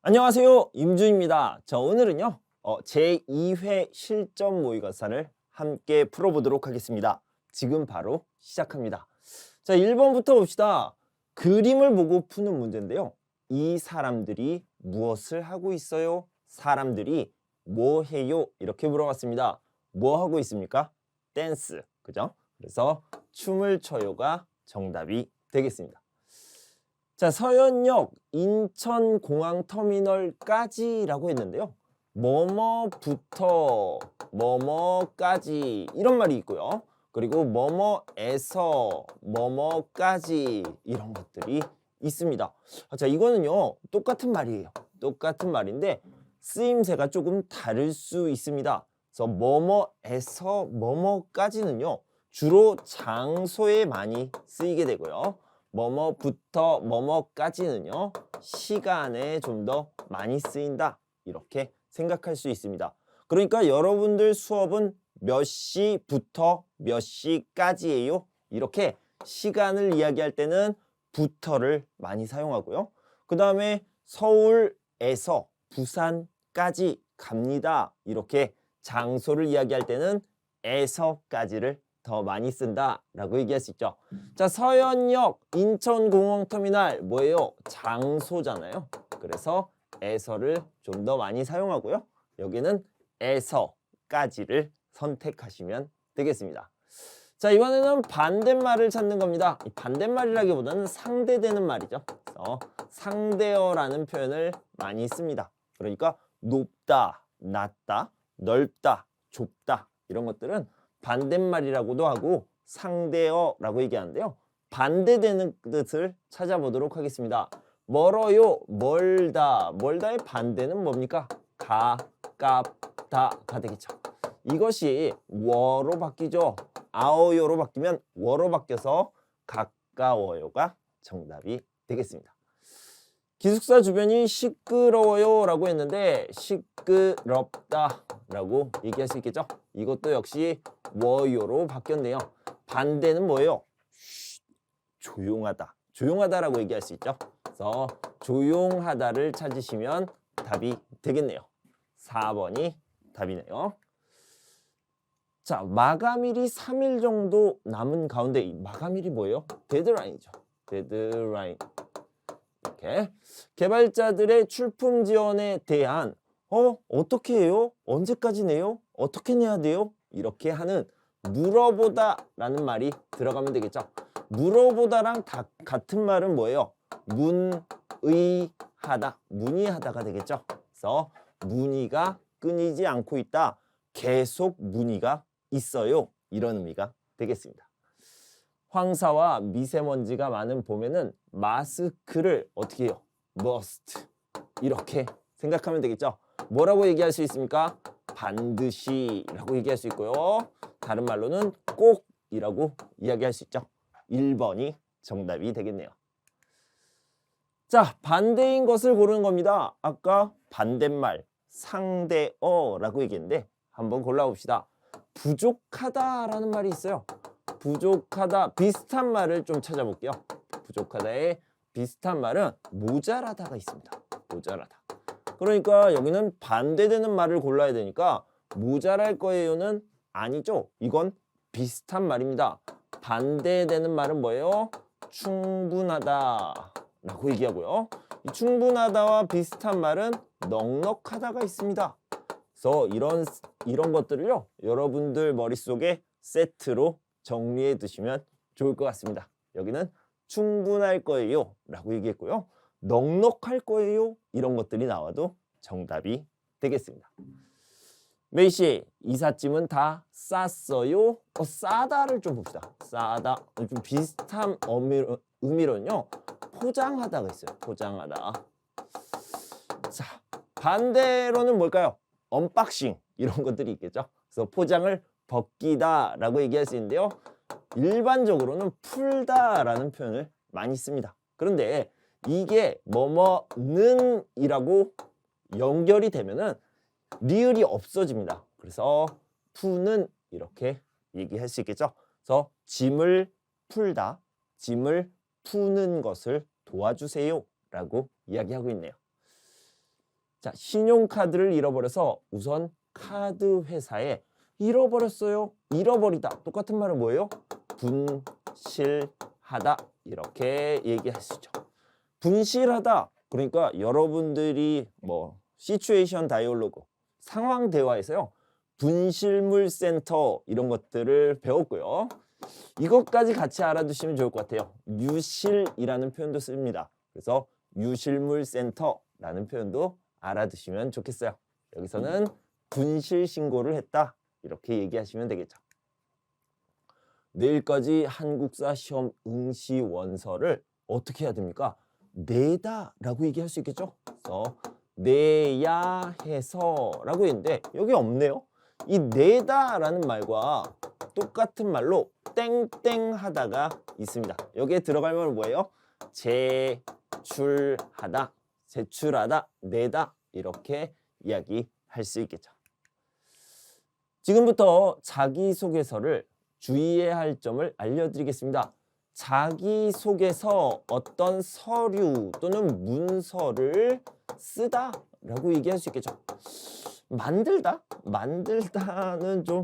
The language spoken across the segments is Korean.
안녕하세요. 임준입니다. 자, 오늘은요. 제2회 실전 모의고사를 함께 풀어보도록 하겠습니다. 지금 바로 시작합니다. 자, 1번부터 봅시다. 그림을 보고 푸는 문제인데요. 이 사람들이 무엇을 하고 있어요? 사람들이 뭐 해요? 이렇게 물어봤습니다. 뭐 하고 있습니까? 댄스. 그죠? 그래서 춤을 춰요가 정답이 되겠습니다. 자, 서현역 인천공항터미널까지라고 했는데요. 뭐뭐부터 뭐뭐까지 이런 말이 있고요. 그리고 뭐뭐에서 뭐뭐까지 이런 것들이 있습니다. 자, 이거는요. 똑같은 말이에요. 똑같은 말인데 쓰임새가 조금 다를 수 있습니다. 그래서 뭐뭐에서 뭐뭐까지는요. 주로 장소에 많이 쓰이게 되고요. 뭐뭐부터 뭐뭐까지는요. 시간에 좀 더 많이 쓰인다. 이렇게 생각할 수 있습니다. 그러니까 여러분들 수업은 몇 시부터 몇 시까지예요? 이렇게 시간을 이야기할 때는 부터를 많이 사용하고요. 그 다음에 서울에서 부산까지 갑니다. 이렇게 장소를 이야기할 때는 에서까지를 더 많이 쓴다라고 얘기할 수 있죠. 자, 서현역 인천공항터미널 뭐예요? 장소잖아요. 그래서 에서를 좀 더 많이 사용하고요. 여기는 에서까지를 선택하시면 되겠습니다. 자, 이번에는 반대말을 찾는 겁니다. 이 반대말이라기보다는 상대되는 말이죠. 그래서 상대어라는 표현을 많이 씁니다. 그러니까 높다, 낮다, 넓다, 좁다 이런 것들은 반대말이라고도 하고 상대어라고 얘기하는데요. 반대되는 뜻을 찾아보도록 하겠습니다. 멀어요, 멀다. 멀다의 반대는 뭡니까? 가깝다가 되겠죠. 이것이 워로 바뀌죠. 아어요로 바뀌면 워로 바뀌어서 가까워요가 정답이 되겠습니다. 기숙사 주변이 시끄러워요 라고 했는데 시끄럽다 라고 얘기할 수 있겠죠. 이것도 역시 워요로 바뀌었네요. 반대는 뭐예요? 조용하다. 조용하다라고 얘기할 수 있죠. 그래서 조용하다를 찾으시면 답이 되겠네요. 4번이 답이네요. 자, 마감일이 3일 정도 남은 가운데 이 마감일이 뭐예요? 데드라인이죠. 데드라인. 이렇게 개발자들의 출품 지원에 대한 어떻게 해요? 언제까지 내요? 어떻게 내야 돼요? 이렇게 하는 물어보다라는 말이 들어가면 되겠죠. 물어보다랑 같은 말은 뭐예요? 문의하다. 문의하다가 되겠죠. 그래서 문의가 끊이지 않고 있다. 계속 문의가 있어요. 이런 의미가 되겠습니다. 황사와 미세먼지가 많은 봄에는 마스크를 어떻게 해요? must 이렇게 생각하면 되겠죠. 뭐라고 얘기할 수 있습니까? 반드시라고 얘기할 수 있고요. 다른 말로는 꼭이라고 이야기할 수 있죠. 1번이 정답이 되겠네요. 자, 반대인 것을 고르는 겁니다. 아까 반대말 상대어라고 얘기했는데 한번 골라봅시다. 부족하다라는 말이 있어요. 부족하다 비슷한 말을 좀 찾아볼게요. 부족하다의 비슷한 말은 모자라다가 있습니다. 모자라다. 그러니까 여기는 반대되는 말을 골라야 되니까 모자랄 거예요는 아니죠. 이건 비슷한 말입니다. 반대되는 말은 뭐예요? 충분하다 라고 얘기하고요. 이 충분하다와 비슷한 말은 넉넉하다가 있습니다. 그래서 이런 것들을요. 여러분들 머릿속에 세트로 정리해 두시면 좋을 것 같습니다. 여기는 충분할 거예요 라고 얘기했고요. 넉넉할 거예요 이런 것들이 나와도 정답이 되겠습니다. 메이씨, 이삿짐은 다 쌌어요? 싸다를 좀 봅시다. 싸다. 좀 비슷한 의미로는요. 포장하다가 있어요. 포장하다. 자, 반대로는 뭘까요? 언박싱 이런 것들이 있겠죠. 그래서 포장을 벗기다 라고 얘기할 수 있는데요. 일반적으로는 풀다라는 표현을 많이 씁니다. 그런데 이게 뭐뭐는 이라고 연결이 되면은 리을이 없어집니다. 그래서 푸는 이렇게 얘기할 수 있겠죠. 그래서 짐을 풀다, 짐을 푸는 것을 도와주세요 라고 이야기하고 있네요. 자, 신용카드를 잃어버려서 우선 카드 회사에 잃어버렸어요. 잃어버리다. 똑같은 말은 뭐예요? 분실하다. 이렇게 얘기할 수 있죠. 분실하다. 그러니까 여러분들이 뭐 시츄에이션 다이얼로그 상황 대화에서요. 분실물 센터 이런 것들을 배웠고요. 이것까지 같이 알아두시면 좋을 것 같아요. 유실이라는 표현도 씁니다. 그래서 유실물 센터라는 표현도 알아두시면 좋겠어요. 여기서는 분실 신고를 했다. 이렇게 얘기하시면 되겠죠. 내일까지 한국사 시험 응시 원서를 어떻게 해야 됩니까? 내다라고 얘기할 수 있겠죠. 그래서 내야 해서라고 했는데 여기 없네요. 이 내다라는 말과 똑같은 말로 땡땡하다가 있습니다. 여기에 들어갈 말은 뭐예요? 제출하다, 제출하다, 내다 이렇게 이야기할 수 있겠죠. 지금부터 자기소개서를 주의해야 할 점을 알려드리겠습니다. 자기소개서 어떤 서류 또는 문서를 쓰다라고 얘기할 수 있겠죠. 만들다? 만들다는 좀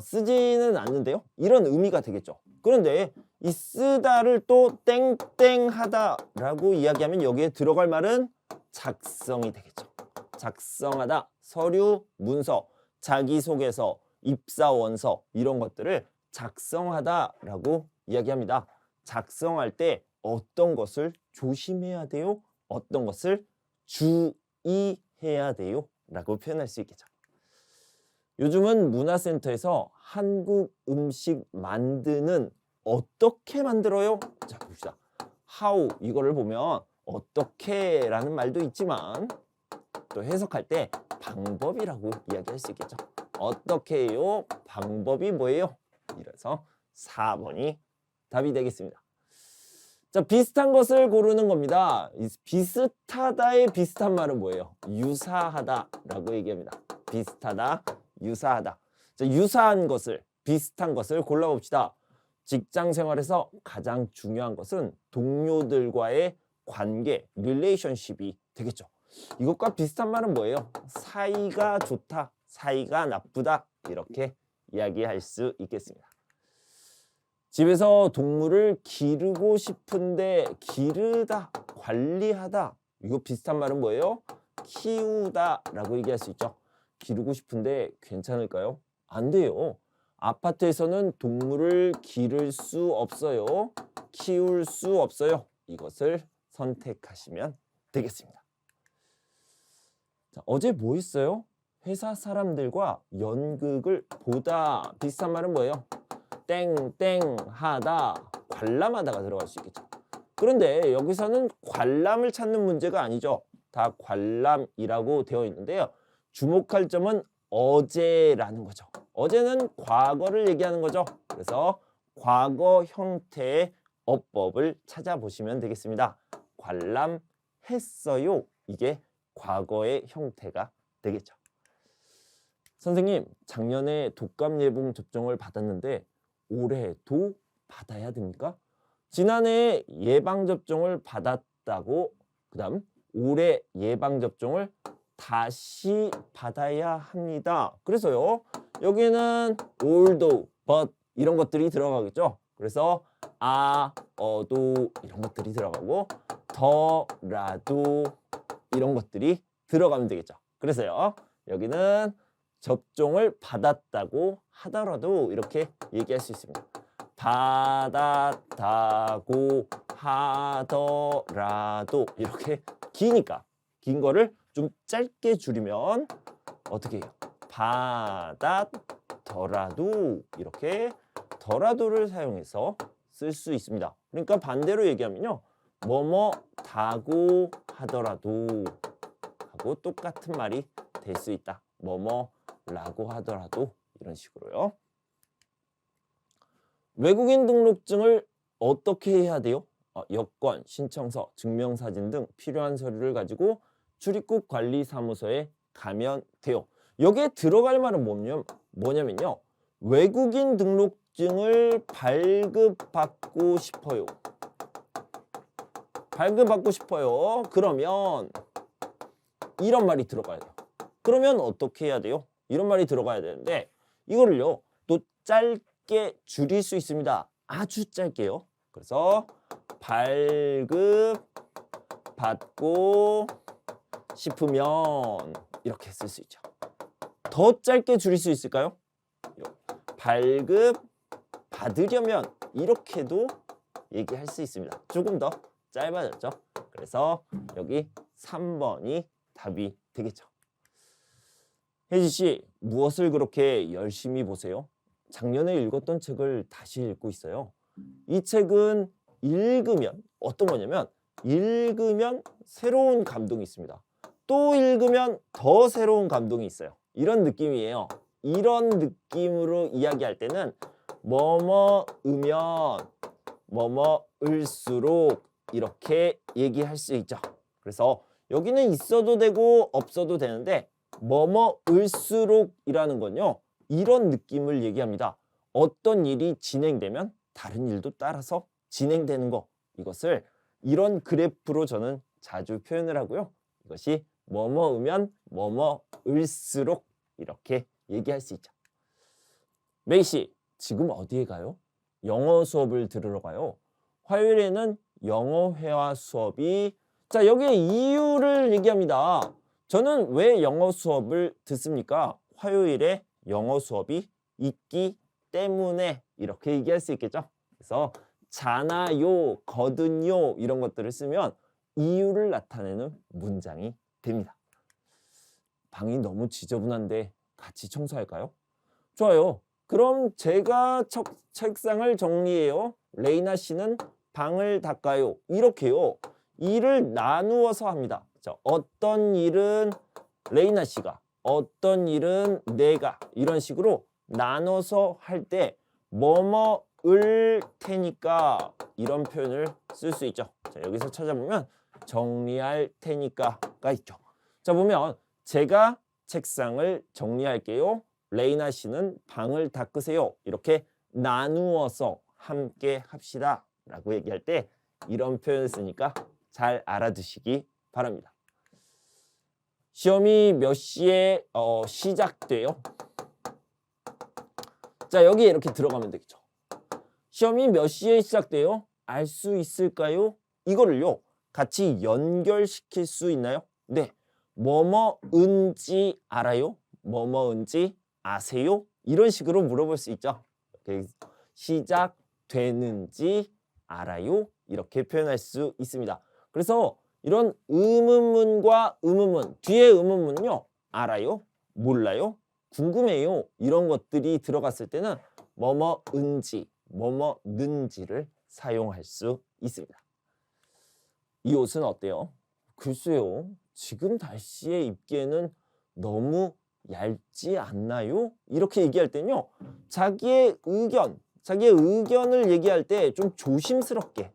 쓰지는 않는데요. 이런 의미가 되겠죠. 그런데 이 쓰다를 또 땡땡하다라고 이야기하면 여기에 들어갈 말은 작성이 되겠죠. 작성하다, 서류, 문서, 자기소개서, 입사원서 이런 것들을 작성하다라고 이야기합니다. 작성할 때 어떤 것을 조심해야 돼요? 어떤 것을 주의해야 돼요? 라고 표현할 수 있겠죠. 요즘은 문화센터에서 한국 음식 만드는 어떻게 만들어요? 자, 봅시다. how 이거를 보면 어떻게라는 말도 있지만 또 해석할 때 방법이라고 이야기할 수 있겠죠. 어떻게 해요? 방법이 뭐예요? 이래서 4번이 답이 되겠습니다. 자, 비슷한 것을 고르는 겁니다. 이 비슷하다의 비슷한 말은 뭐예요? 유사하다라고 얘기합니다. 비슷하다, 유사하다. 자, 유사한 것을, 비슷한 것을 골라봅시다. 직장 생활에서 가장 중요한 것은 동료들과의 관계, 릴레이션십이 되겠죠. 이것과 비슷한 말은 뭐예요? 사이가 좋다, 사이가 나쁘다 이렇게 이야기할 수 있겠습니다. 집에서 동물을 기르고 싶은데 기르다, 관리하다 이거 비슷한 말은 뭐예요? 키우다 라고 얘기할 수 있죠. 기르고 싶은데 괜찮을까요? 안 돼요. 아파트에서는 동물을 기를 수 없어요. 키울 수 없어요. 이것을 선택하시면 되겠습니다. 자, 어제 뭐 했어요? 회사 사람들과 연극을 보다. 비슷한 말은 뭐예요? 땡땡하다, 관람하다가 들어갈 수 있겠죠. 그런데 여기서는 관람을 찾는 문제가 아니죠. 다 관람이라고 되어 있는데요. 주목할 점은 어제라는 거죠. 어제는 과거를 얘기하는 거죠. 그래서 과거 형태의 어법을 찾아보시면 되겠습니다. 관람했어요. 이게 과거의 형태가 되겠죠. 선생님, 작년에 독감 예방 접종을 받았는데 올해도 받아야 됩니까? 지난해 예방접종을 받았다고 그다음 올해 예방접종을 다시 받아야 합니다. 그래서요. 여기는 although, but 이런 것들이 들어가겠죠. 그래서 도 이런 것들이 들어가고 더라도 이런 것들이 들어가면 되겠죠. 그래서요. 여기는 접종을 받았다고 하더라도 이렇게 얘기할 수 있습니다. 받았다고 하더라도 이렇게 기니까 긴 거를 좀 짧게 줄이면 어떻게 해요? 받았더라도 이렇게 더라도를 사용해서 쓸 수 있습니다. 그러니까 반대로 얘기하면요. 뭐뭐다고 하더라도 하고 똑같은 말이 될 수 있다. 뭐뭐라고 하더라도 이런 식으로요. 외국인 등록증을 어떻게 해야 돼요? 여권, 신청서, 증명사진 등 필요한 서류를 가지고 출입국 관리사무소에 가면 돼요. 여기에 들어갈 말은 뭐냐면요. 외국인 등록증을 발급받고 싶어요. 발급받고 싶어요. 그러면 이런 말이 들어가야 돼요. 그러면 어떻게 해야 돼요? 이런 말이 들어가야 되는데 이거를요 또 짧게 줄일 수 있습니다. 아주 짧게요. 그래서 발급 받고 싶으면 이렇게 쓸 수 있죠. 더 짧게 줄일 수 있을까요? 발급 받으려면 이렇게도 얘기할 수 있습니다. 조금 더 짧아졌죠. 그래서 여기 3번이 답이 되겠죠. 혜지 씨, 무엇을 그렇게 열심히 보세요? 작년에 읽었던 책을 다시 읽고 있어요. 이 책은 읽으면 어떤 거냐면 읽으면 새로운 감동이 있습니다. 또 읽으면 더 새로운 감동이 있어요. 이런 느낌이에요. 이런 느낌으로 이야기할 때는 뭐뭐으면 뭐뭐을수록 이렇게 얘기할 수 있죠. 그래서 여기는 있어도 되고 없어도 되는데 뭐뭐을수록이라는 건요. 이런 느낌을 얘기합니다. 어떤 일이 진행되면 다른 일도 따라서 진행되는 거. 이것을 이런 그래프로 저는 자주 표현을 하고요. 이것이 뭐뭐으면 뭐뭐을수록 이렇게 얘기할 수 있죠. 메이 씨, 지금 어디에 가요? 영어 수업을 들으러 가요. 화요일에는 영어 회화 수업이 자 여기에 이유를 얘기합니다. 저는 왜 영어 수업을 듣습니까? 화요일에 영어 수업이 있기 때문에 이렇게 얘기할 수 있겠죠. 그래서 잖아요, 거든요 이런 것들을 쓰면 이유를 나타내는 문장이 됩니다. 방이 너무 지저분한데 같이 청소할까요? 좋아요. 그럼 제가 책상을 정리해요. 레이나 씨는 방을 닦아요. 이렇게요. 일을 나누어서 합니다. 자, 어떤 일은 레이나 씨가, 어떤 일은 내가 이런 식으로 나눠서 할 때 뭐뭐을 테니까 이런 표현을 쓸 수 있죠. 자, 여기서 찾아보면 정리할 테니까가 있죠. 자, 보면 제가 책상을 정리할게요. 레이나 씨는 방을 닦으세요. 이렇게 나누어서 함께 합시다 라고 얘기할 때 이런 표현을 쓰니까 잘 알아두시기 바랍니다. 시험이 몇 시에 시작돼요? 자, 여기에 이렇게 들어가면 되겠죠. 시험이 몇 시에 시작돼요? 알 수 있을까요? 이거를요 같이 연결시킬 수 있나요? 네. 뭐뭐은지 알아요? 뭐뭐은지 아세요? 이런 식으로 물어볼 수 있죠. 시작되는지 알아요? 이렇게 표현할 수 있습니다. 그래서 이런 의문문과 의문문, 뒤에 의문문은요. 알아요? 몰라요? 궁금해요? 이런 것들이 들어갔을 때는 뭐뭐은지, 뭐뭐는지를 사용할 수 있습니다. 이 옷은 어때요? 글쎄요. 지금 날씨에 입기에는 너무 얇지 않나요? 이렇게 얘기할 때는요. 자기의 의견을 얘기할 때 좀 조심스럽게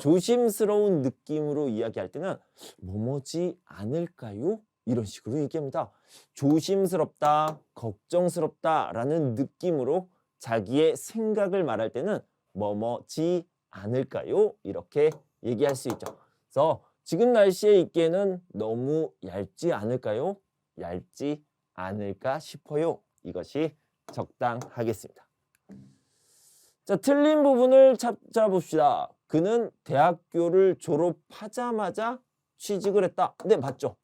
조심스러운 느낌으로 이야기할 때는 뭐뭐지 않을까요? 이런 식으로 얘기합니다. 조심스럽다, 걱정스럽다 라는 느낌으로 자기의 생각을 말할 때는 뭐뭐지 않을까요? 이렇게 얘기할 수 있죠. 그래서 지금 날씨에 입기에는 너무 얇지 않을까요? 얇지 않을까 싶어요. 이것이 적당하겠습니다. 자, 틀린 부분을 찾아봅시다. 그는 대학교를 졸업하자마자 취직을 했다. 네, 맞죠?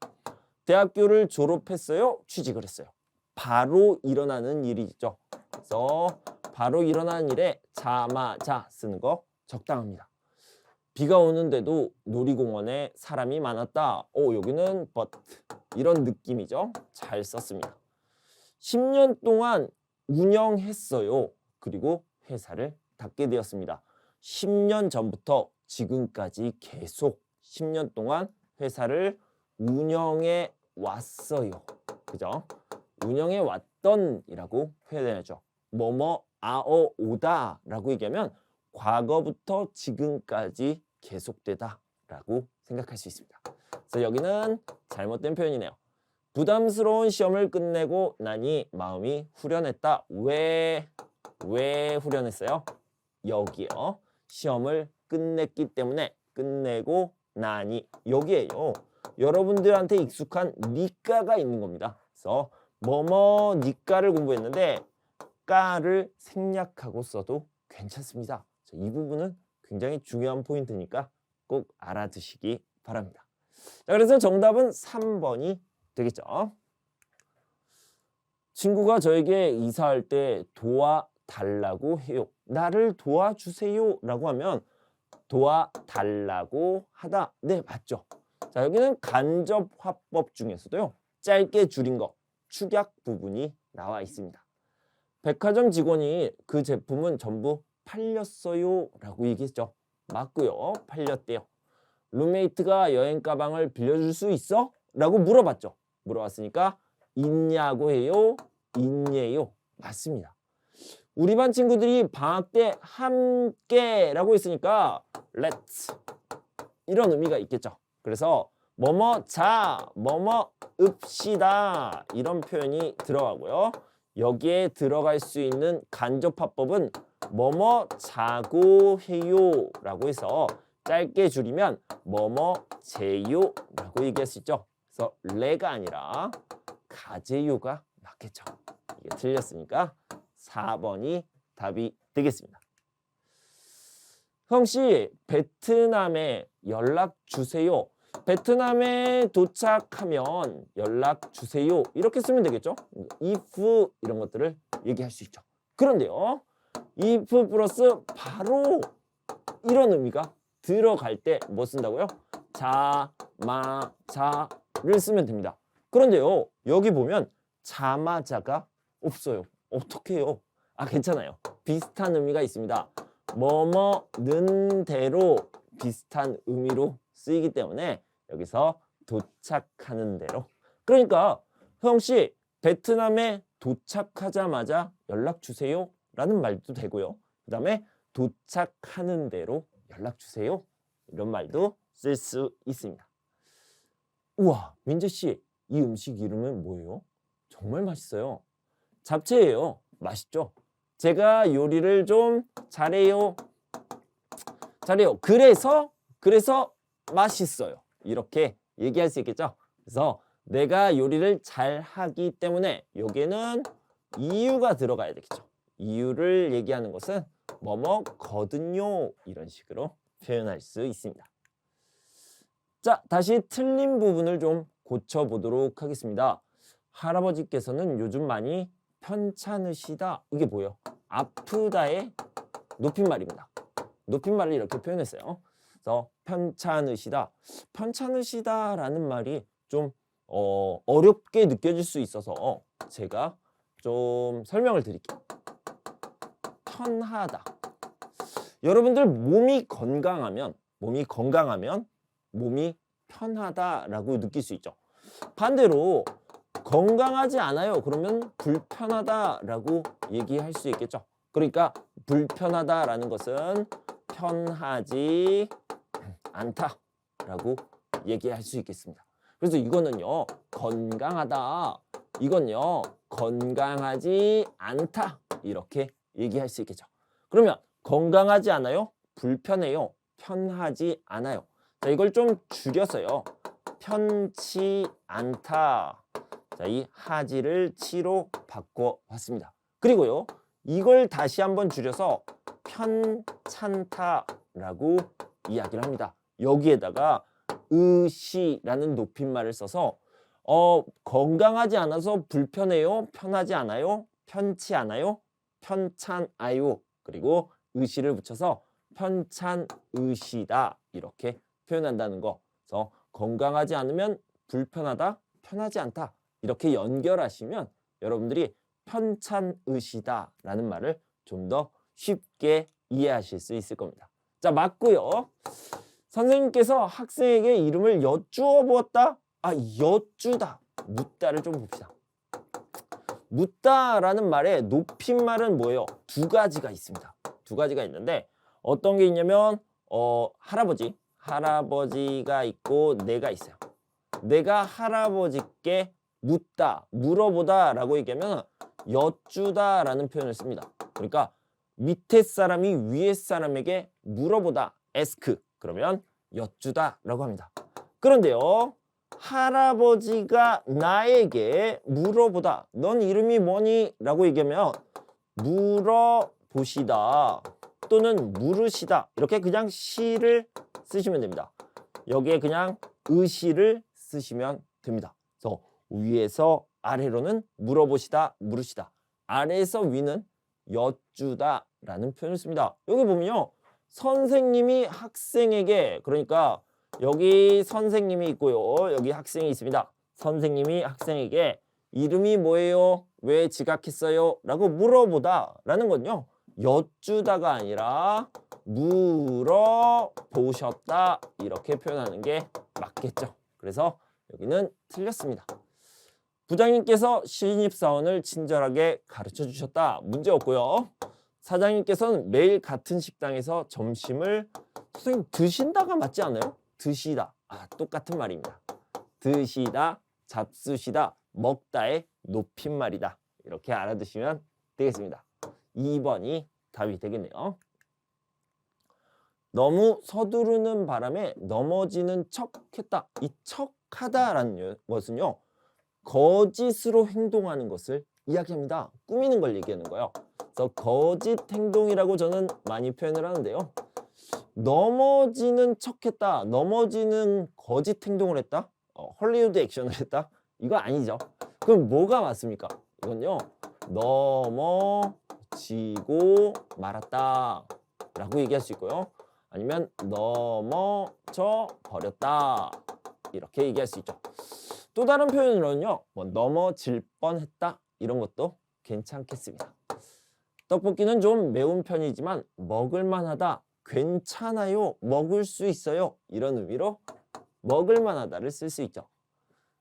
대학교를 졸업했어요? 취직을 했어요. 바로 일어나는 일이죠. 그래서 바로 일어나는 일에 자마자 쓰는 거 적당합니다. 비가 오는데도 놀이공원에 사람이 많았다. 여기는 but 이런 느낌이죠. 잘 썼습니다. 10년 동안 운영했어요. 그리고 회사를 닫게 되었습니다. 10년 전부터 지금까지 계속 10년 동안 회사를 운영해 왔어요. 그죠? 운영해 왔던이라고 표현해야죠. 뭐뭐 아어 오다 라고 얘기하면 과거부터 지금까지 계속되다 라고 생각할 수 있습니다. 그래서 여기는 잘못된 표현이네요. 부담스러운 시험을 끝내고 나니 마음이 후련했다. 왜 후련했어요? 여기요. 시험을 끝냈기 때문에 끝내고 나니 여기에요. 여러분들한테 익숙한 니까가 있는 겁니다. 그래서 뭐뭐 니까를 공부했는데 까를 생략하고 써도 괜찮습니다. 자, 이 부분은 굉장히 중요한 포인트니까 꼭 알아두시기 바랍니다. 자, 그래서 정답은 3번이 되겠죠. 친구가 저에게 이사할 때 도와달라고 해요. 나를 도와주세요 라고 하면 도와달라고 하다. 네, 맞죠. 자, 여기는 간접 화법 중에서도요. 짧게 줄인 거, 축약 부분이 나와 있습니다. 백화점 직원이 그 제품은 전부 팔렸어요 라고 얘기했죠. 맞고요. 팔렸대요. 룸메이트가 여행 가방을 빌려줄 수 있어? 라고 물어봤죠. 물어봤으니까 있냐고 해요? 있네요. 맞습니다. 우리 반 친구들이 방학 때 함께라고 했으니까 let's 이런 의미가 있겠죠. 그래서 뭐뭐 자, 뭐뭐 읍시다 이런 표현이 들어가고요. 여기에 들어갈 수 있는 간접화법은 뭐뭐 자고 해요 라고 해서 짧게 줄이면 뭐뭐 재요 라고 얘기할 수 있죠. 그래서 레가 아니라 가재요가 맞겠죠. 이게 틀렸으니까 4번이 답이 되겠습니다. 형씨, 베트남에 연락 주세요. 베트남에 도착하면 연락 주세요. 이렇게 쓰면 되겠죠. if 이런 것들을 얘기할 수 있죠. 그런데요. if 플러스 바로 이런 의미가 들어갈 때 뭐 쓴다고요? 자마자를 쓰면 됩니다. 그런데요. 여기 보면 자마자가 없어요. 어떻게 해요? 아, 괜찮아요. 비슷한 의미가 있습니다. 뭐뭐는 대로 비슷한 의미로 쓰이기 때문에 여기서 도착하는 대로. 그러니까 형씨 베트남에 도착하자마자 연락 주세요 라는 말도 되고요. 그 다음에 도착하는 대로 연락 주세요 이런 말도 쓸 수 있습니다. 우와, 민재씨 이 음식 이름은 뭐예요? 정말 맛있어요. 잡채예요. 맛있죠? 제가 요리를 좀 잘해요. 그래서 맛있어요. 이렇게 얘기할 수 있겠죠? 그래서 내가 요리를 잘하기 때문에 여기에는 이유가 들어가야 되겠죠. 이유를 얘기하는 것은 뭐뭐거든요. 이런 식으로 표현할 수 있습니다. 자, 다시 틀린 부분을 좀 고쳐보도록 하겠습니다. 할아버지께서는 요즘 많이 편찮으시다. 이게 뭐예요? 아프다의 높임말입니다. 높임말을 이렇게 표현했어요. 그래서 편찮으시다라는 말이 좀 어렵게 느껴질 수 있어서 제가 좀 설명을 드릴게요. 편하다. 여러분들 몸이 건강하면 몸이 편하다라고 느낄 수 있죠. 반대로 건강하지 않아요. 그러면 불편하다라고 얘기할 수 있겠죠. 그러니까 불편하다라는 것은 편하지 않다라고 얘기할 수 있겠습니다. 그래서 이거는요. 건강하다. 이건요. 건강하지 않다. 이렇게 얘기할 수 있겠죠. 그러면 건강하지 않아요? 불편해요. 편하지 않아요. 자, 이걸 좀 줄여서요. 편치 않다. 자, 이 하지를 치로 바꿔봤습니다. 그리고요. 이걸 다시 한번 줄여서 편찮다라고 이야기를 합니다. 여기에다가 의시라는 높임말을 써서 건강하지 않아서 불편해요? 편하지 않아요? 편치 않아요? 편찮아요. 그리고 의시를 붙여서 편찬의시다 이렇게 표현한다는 거. 그래서 건강하지 않으면 불편하다, 편하지 않다 이렇게 연결하시면 여러분들이 편찬의시다라는 말을 좀 더 쉽게 이해하실 수 있을 겁니다. 자, 맞고요. 선생님께서 학생에게 이름을 여쭈어 보았다. 아, 여쭈다, 묻다를 좀 봅시다. 묻다라는 말의 높임말은 뭐예요? 두 가지가 있습니다. 두 가지가 있는데 어떤 게 있냐면 할아버지가 있고 내가 있어요. 내가 할아버지께 묻다, 물어보다라고 얘기하면 여쭈다라는 표현을 씁니다. 그러니까 밑에 사람이 위에 사람에게 물어보다, ask 그러면 여쭈다라고 합니다. 그런데요, 할아버지가 나에게 물어보다. 넌 이름이 뭐니? 라고 얘기하면 물어보시다 또는 물으시다. 이렇게 그냥 시를 쓰시면 됩니다. 여기에 그냥 의시를 쓰시면 됩니다. 그래서 위에서 아래로는 물어보시다, 물으시다. 아래에서 위는 여쭈다 라는 표현을 씁니다. 여기 보면요. 선생님이 학생에게, 그러니까 여기 선생님이 있고요. 여기 학생이 있습니다. 선생님이 학생에게 이름이 뭐예요? 왜 지각했어요? 라고 물어보다 라는 건요. 여쭈다가 아니라 물어보셨다 이렇게 표현하는 게 맞겠죠. 그래서 여기는 틀렸습니다. 부장님께서 신입사원을 친절하게 가르쳐 주셨다. 문제 없고요. 사장님께서는 매일 같은 식당에서 점심을 선생님 드신다가 맞지 않아요? 드시다. 똑같은 말입니다. 드시다, 잡수시다, 먹다의 높임말이다. 이렇게 알아두시면 되겠습니다. 2번이 답이 되겠네요. 너무 서두르는 바람에 넘어지는 척했다. 이 척하다라는 것은요. 거짓으로 행동하는 것을 이야기합니다. 꾸미는 걸 얘기하는 거예요. 그래서 거짓 행동이라고 저는 많이 표현을 하는데요. 넘어지는 척했다. 넘어지는 거짓 행동을 했다. 헐리우드 액션을 했다. 이거 아니죠. 그럼 뭐가 맞습니까? 이건요. 넘어지고 말았다 라고 얘기할 수 있고요. 아니면 넘어져 버렸다 이렇게 얘기할 수 있죠. 또 다른 표현으로는요. 넘어질 뻔했다 이런 것도 괜찮겠습니다. 떡볶이는 좀 매운 편이지만 먹을만하다, 괜찮아요, 먹을 수 있어요 이런 의미로 먹을만하다를 쓸 수 있죠.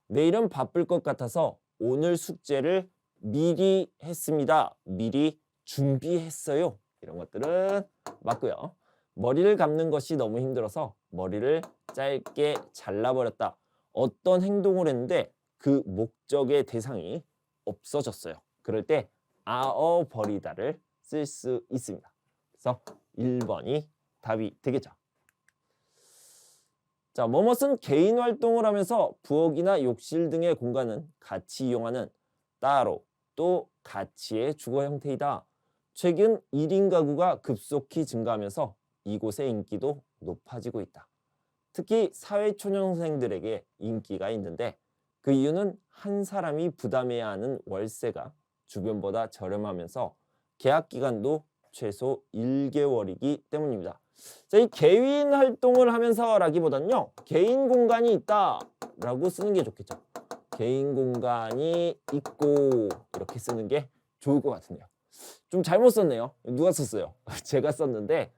내일은 바쁠 것 같아서 오늘 숙제를 미리 했습니다. 미리 준비했어요. 이런 것들은 맞고요. 머리를 감는 것이 너무 힘들어서 머리를 짧게 잘라버렸다. 어떤 행동을 했는데 그 목적의 대상이 없어졌어요. 그럴 때 아어버리다를 쓸 수 있습니다. 그래서 1번이 답이 되겠죠. 자, 뭐뭇은 개인 활동을 하면서 부엌이나 욕실 등의 공간은 같이 이용하는 따로 또 가치의 주거 형태이다. 최근 1인 가구가 급속히 증가하면서 이곳의 인기도 높아지고 있다. 특히 사회초년생들에게 인기가 있는데 그 이유는 한 사람이 부담해야 하는 월세가 주변보다 저렴하면서 계약 기간도 최소 1개월이기 때문입니다. 자, 이 개인 활동을 하면서라기보단요. 개인 공간이 있다라고 쓰는 게 좋겠죠. 개인 공간이 있고 이렇게 쓰는 게 좋을 것 같은데요. 좀 잘못 썼네요. 누가 썼어요? 제가 썼는데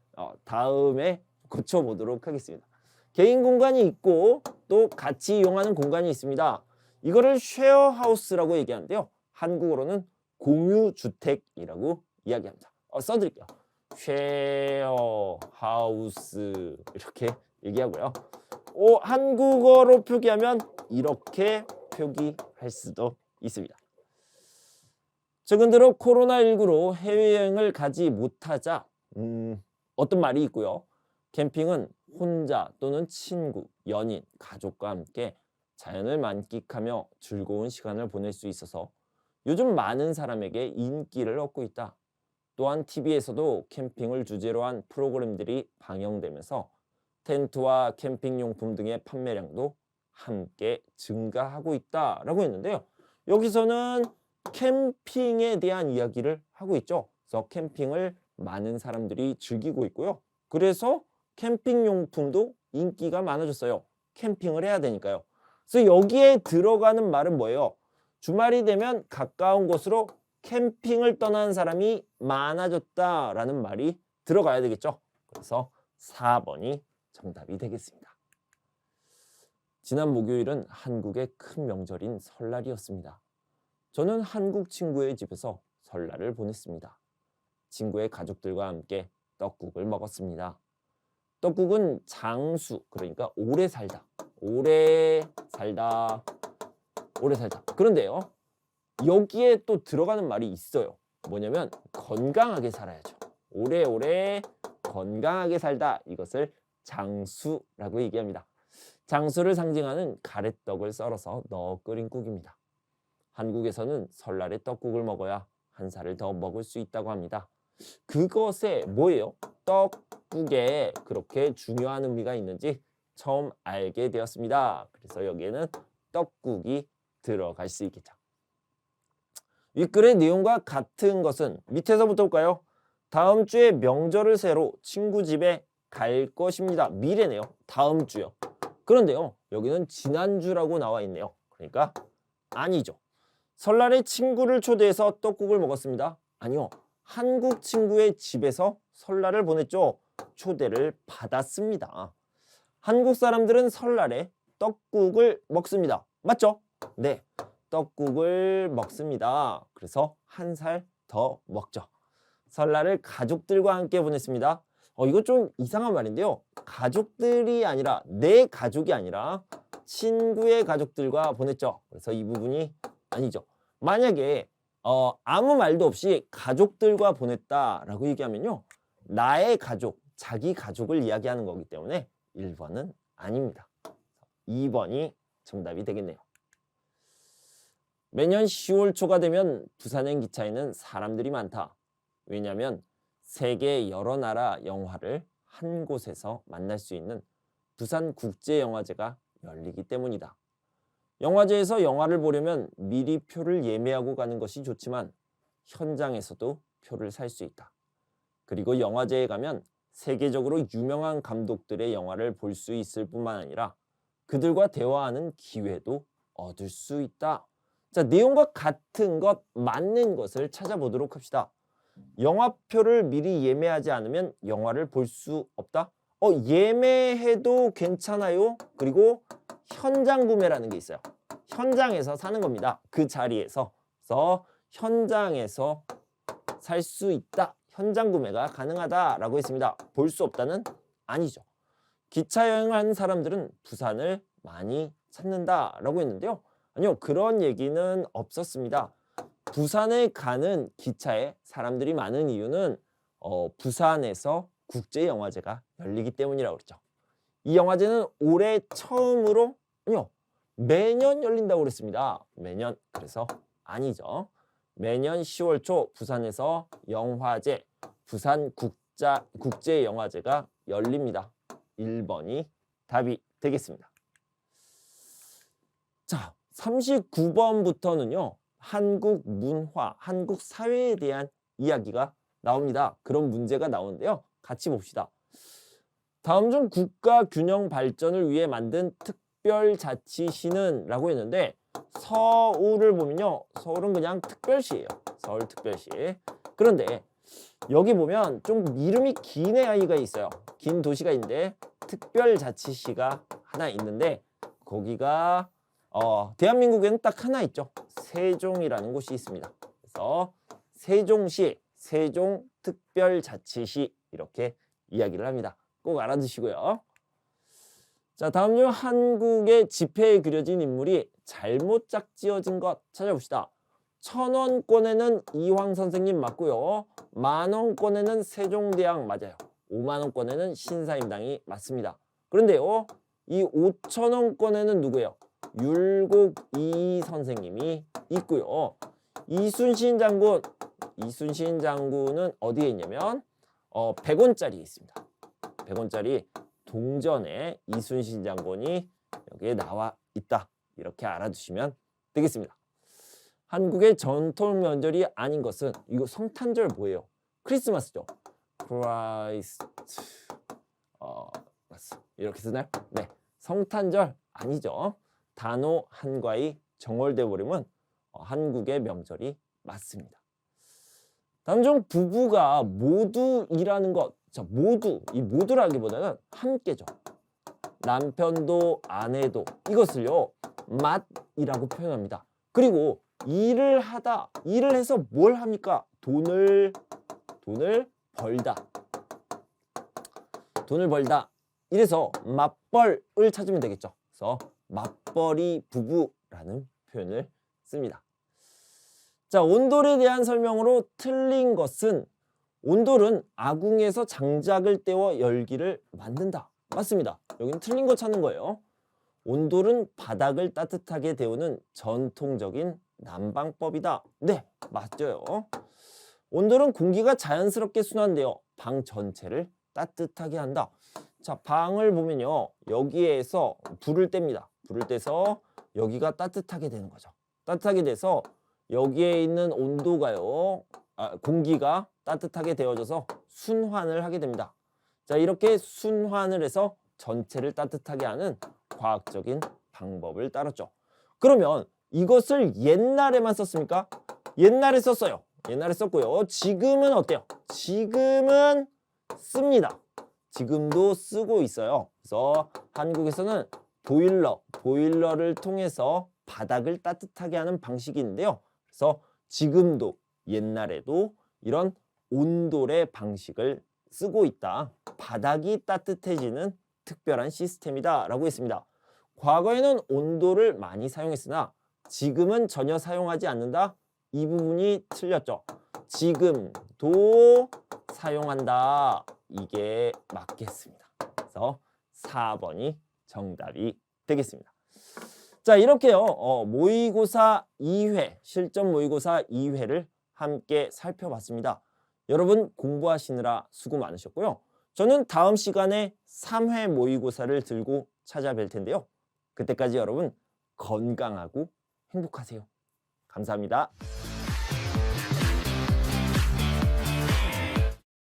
다음에 고쳐보도록 하겠습니다. 개인 공간이 있고 또 같이 이용하는 공간이 있습니다. 이거를 쉐어하우스라고 얘기하는데요. 한국어로는 공유주택이라고 이야기합니다. 써드릴게요. 쉐어하우스 이렇게 얘기하고요. 한국어로 표기하면 이렇게 표기할 수도 있습니다. 최근 들어 코로나19로 해외여행을 가지 못하자 어떤 말이 있고요. 캠핑은 혼자 또는 친구, 연인, 가족과 함께 자연을 만끽하며 즐거운 시간을 보낼 수 있어서 요즘 많은 사람에게 인기를 얻고 있다. 또한 TV에서도 캠핑을 주제로 한 프로그램들이 방영되면서 텐트와 캠핑용품 등의 판매량도 함께 증가하고 있다라고 했는데요. 여기서는 캠핑에 대한 이야기를 하고 있죠. 그래서 캠핑을 많은 사람들이 즐기고 있고요. 그래서 캠핑용품도 인기가 많아졌어요. 캠핑을 해야 되니까요. 그래서 여기에 들어가는 말은 뭐예요? 주말이 되면 가까운 곳으로 캠핑을 떠나는 사람이 많아졌다라는 말이 들어가야 되겠죠. 그래서 4번이 정답이 되겠습니다. 지난 목요일은 한국의 큰 명절인 설날이었습니다. 저는 한국 친구의 집에서 설날을 보냈습니다. 친구의 가족들과 함께 떡국을 먹었습니다. 떡국은 장수, 그러니까 오래 살다. 오래 살다. 오래 살다. 그런데요. 여기에 또 들어가는 말이 있어요. 뭐냐면 건강하게 살아야죠. 오래오래 건강하게 살다. 이것을 장수라고 얘기합니다. 장수를 상징하는 가래떡을 썰어서 넣어 끓인 국입니다. 한국에서는 설날에 떡국을 먹어야 한 살을 더 먹을 수 있다고 합니다. 그것에 뭐예요? 떡국에 그렇게 중요한 의미가 있는지 처음 알게 되었습니다. 그래서 여기에는 떡국이 들어갈 수 있겠죠. 윗글의 내용과 같은 것은 밑에서부터 볼까요? 다음 주에 명절을 새로 친구 집에 갈 것입니다. 미래네요. 다음 주요. 그런데요. 여기는 지난주라고 나와 있네요. 그러니까 아니죠. 설날에 친구를 초대해서 떡국을 먹었습니다. 아니요. 한국 친구의 집에서 설날을 보냈죠. 초대를 받았습니다. 한국 사람들은 설날에 떡국을 먹습니다. 맞죠? 네. 떡국을 먹습니다. 그래서 한 살 더 먹죠. 설날을 가족들과 함께 보냈습니다. 이거 좀 이상한 말인데요. 가족들이 아니라 내 가족이 아니라 친구의 가족들과 보냈죠. 그래서 이 부분이 아니죠. 만약에 아무 말도 없이 가족들과 보냈다라고 얘기하면요. 나의 가족, 자기 가족을 이야기하는 거기 때문에 1번은 아닙니다. 2번이 정답이 되겠네요. 매년 10월 초가 되면 부산행 기차에는 사람들이 많다. 왜냐하면 세계 여러 나라 영화를 한 곳에서 만날 수 있는 부산국제영화제가 열리기 때문이다. 영화제에서 영화를 보려면 미리 표를 예매하고 가는 것이 좋지만 현장에서도 표를 살 수 있다. 그리고 영화제에 가면 세계적으로 유명한 감독들의 영화를 볼 수 있을 뿐만 아니라 그들과 대화하는 기회도 얻을 수 있다. 자, 내용과 같은 것, 맞는 것을 찾아보도록 합시다. 영화표를 미리 예매하지 않으면 영화를 볼 수 없다? 예매해도 괜찮아요. 그리고 현장 구매라는 게 있어요. 현장에서 사는 겁니다. 그 자리에서. 그래서 현장에서 살 수 있다. 현장 구매가 가능하다라고 했습니다. 볼 수 없다는 아니죠. 기차 여행을 하는 사람들은 부산을 많이 찾는다라고 했는데요. 아니요, 그런 얘기는 없었습니다. 부산에 가는 기차에 사람들이 많은 이유는 부산에서 국제영화제가 열리기 때문이라고 그랬죠. 이 영화제는 올해 처음으로 아니요, 매년 열린다고 그랬습니다. 매년. 그래서 아니죠. 매년 10월 초 부산에서 영화제, 부산 국제영화제가 열립니다. 1번이 답이 되겠습니다. 자, 39번부터는요. 한국 문화, 한국 사회에 대한 이야기가 나옵니다. 그런 문제가 나오는데요. 같이 봅시다. 다음 중 국가 균형 발전을 위해 만든 특별자치시는 라고 했는데 서울을 보면요. 서울은 그냥 특별시예요. 서울특별시. 그런데 여기 보면 좀 이름이 긴 아이가 있어요. 긴 도시가 있는데 특별자치시가 하나 있는데 거기가 대한민국에는 딱 하나 있죠. 세종이라는 곳이 있습니다. 그래서 세종시, 세종특별자치시 이렇게 이야기를 합니다. 꼭 알아두시고요. 자, 다음 중 한국의 지폐에 그려진 인물이 잘못 짝지어진 것 찾아봅시다. 1,000원권에는 이황 선생님 맞고요. 10,000원권에는 세종대왕 맞아요. 50,000원권에는 신사임당이 맞습니다. 그런데요, 이 5,000원권에는 누구예요? 율곡이 선생님이 있고요. 이순신 장군은 어디에 있냐면 100원짜리에 있습니다. 100원짜리 동전에 이순신 장군이 여기에 나와 있다. 이렇게 알아두시면 되겠습니다. 한국의 전통 명절이 아닌 것은 이거 성탄절 뭐예요? 크리스마스죠. 크라이스트 이렇게 쓰나요? 네, 성탄절 아니죠. 단오 한과의 정월대 보름은 한국의 명절이 맞습니다. 다음 중 부부가 모두 일하는 것. 자, 모두. 이 모두라기보다는 함께죠. 남편도 아내도 이것을요. 맛이라고 표현합니다. 그리고 일을 해서 뭘 합니까? 돈을 벌다. 돈을 벌다. 이래서 맞벌을 찾으면 되겠죠. 그래서 맞벌이 부부라는 표현을 씁니다. 자, 온돌에 대한 설명으로 틀린 것은 온돌은 아궁이에서 장작을 떼워 열기를 만든다. 맞습니다. 여긴 틀린 거 찾는 거예요. 온돌은 바닥을 따뜻하게 데우는 전통적인 난방법이다. 네, 맞죠. 온돌은 공기가 자연스럽게 순환되어 방 전체를 따뜻하게 한다. 자, 방을 보면요. 여기에서 불을 뗍니다. 불을 떼서 여기가 따뜻하게 되는 거죠. 따뜻하게 돼서 여기에 있는 온도가요. 공기가 따뜻하게 되어져서 순환을 하게 됩니다. 자, 이렇게 순환을 해서 전체를 따뜻하게 하는 과학적인 방법을 따랐죠. 그러면 이것을 옛날에만 썼습니까? 옛날에 썼어요. 옛날에 썼고요. 지금은 어때요? 지금은 씁니다. 지금도 쓰고 있어요. 그래서 한국에서는 보일러를 통해서 바닥을 따뜻하게 하는 방식이 있는데요. 그래서 지금도 옛날에도 이런 온돌의 방식을 쓰고 있다. 바닥이 따뜻해지는 특별한 시스템이다 라고 했습니다. 과거에는 온돌을 많이 사용했으나 지금은 전혀 사용하지 않는다. 이 부분이 틀렸죠. 지금도 사용한다. 이게 맞겠습니다. 그래서 4번이 정답이 되겠습니다. 자, 이렇게요. 모의고사 2회, 실전 모의고사 2회를 함께 살펴봤습니다. 여러분 공부하시느라 수고 많으셨고요. 저는 다음 시간에 3회 모의고사를 들고 찾아뵐 텐데요. 그때까지 여러분 건강하고 행복하세요. 감사합니다.